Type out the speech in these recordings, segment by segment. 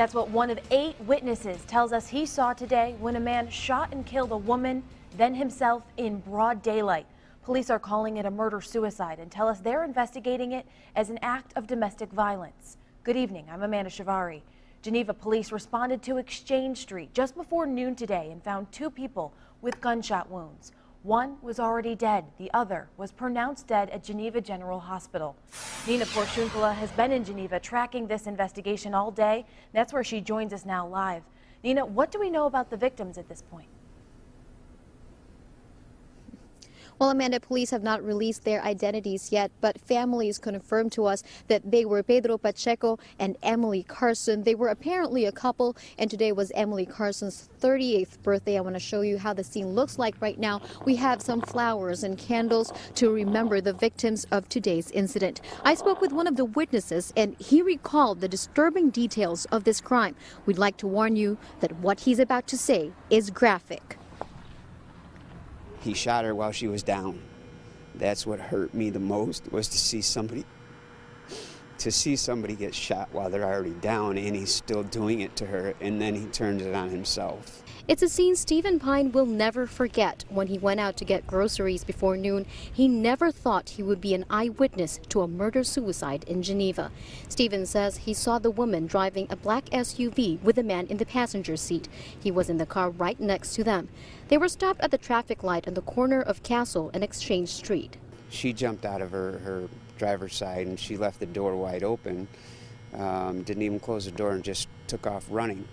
That's what one of 8 witnesses tells us he saw today when a man shot and killed a woman, then himself in broad daylight. Police are calling it a murder-suicide and tell us they're investigating it as an act of domestic violence. Good evening, I'm Amanda Shivari. Geneva police responded to Exchange Street just before noon today and found 2 people with gunshot wounds. One was already dead. The other was pronounced dead at Geneva General Hospital. Nina Porciuncula has been in Geneva tracking this investigation all day. That's where she joins us now live. Nina, what do we know about the victims at this point? Well, Amanda, police have not released their identities yet, but families confirmed to us that they were Pedro Pacheco and Emily Carson. They were apparently a couple, and today was Emily Carson's 38th birthday. I want to show you how the scene looks like right now. We have some flowers and candles to remember the victims of today's incident. I spoke with one of the witnesses, and he recalled the disturbing details of this crime. We'd like to warn you that what he's about to say is graphic. He shot her while she was down. That's what hurt me the most, was to see somebody get shot while they're already down, and he's still doing it to her, and then he turns it on himself. It's a scene Stephen Pine will never forget. When he went out to get groceries before noon, he never thought he would be an eyewitness to a murder-suicide in Geneva. Stephen says he saw the woman driving a black SUV with a man in the passenger seat. He was in the car right next to them. They were stopped at the traffic light on the corner of Castle and Exchange Street. She jumped out of her driver's side, and she left the door wide open, didn't even close the door, and just took off running.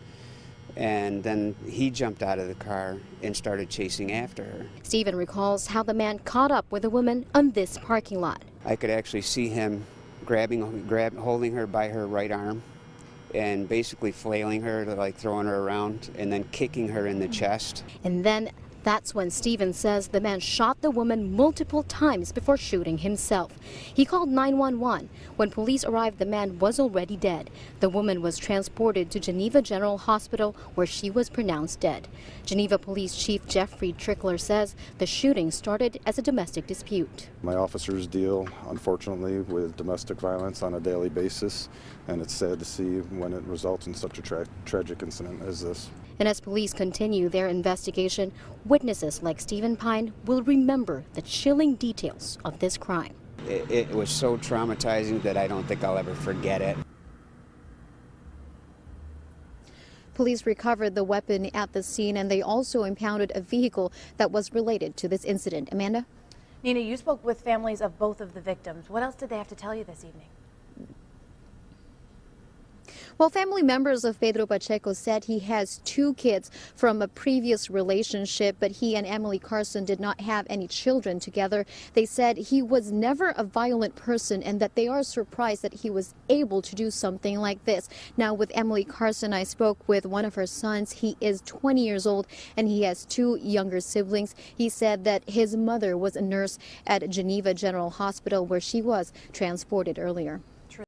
And then he jumped out of the car and started chasing after her. Stephen recalls how the man caught up with a woman on this parking lot. I could actually see him holding her by her right arm and basically flailing her, like throwing her around, and then kicking her in the chest. And then that's when Stephen says the man shot the woman multiple times before shooting himself. He called 911. When police arrived, the man was already dead. The woman was transported to Geneva General Hospital, where she was pronounced dead. Geneva Police Chief Jeffrey Trickler says the shooting started as a domestic dispute. My officers deal, unfortunately, with domestic violence on a daily basis, and it's sad to see when it results in such a tragic incident as this. And as police continue their investigation, witnesses like Stephen Pine will remember the chilling details of this crime. It was so traumatizing that I don't think I'll ever forget it. Police recovered the weapon at the scene, and they also impounded a vehicle that was related to this incident. Amanda? Nina, you spoke with families of both of the victims. What else did they have to tell you this evening? Well, family members of Pedro Pacheco said he has 2 kids from a previous relationship, but he and Emily Carson did not have any children together. They said he was never a violent person and that they are surprised that he was able to do something like this. Now, with Emily Carson, I spoke with one of her sons. He is 20 years old and he has 2 younger siblings. He said that his mother was a nurse at Geneva General Hospital, where she was transported earlier.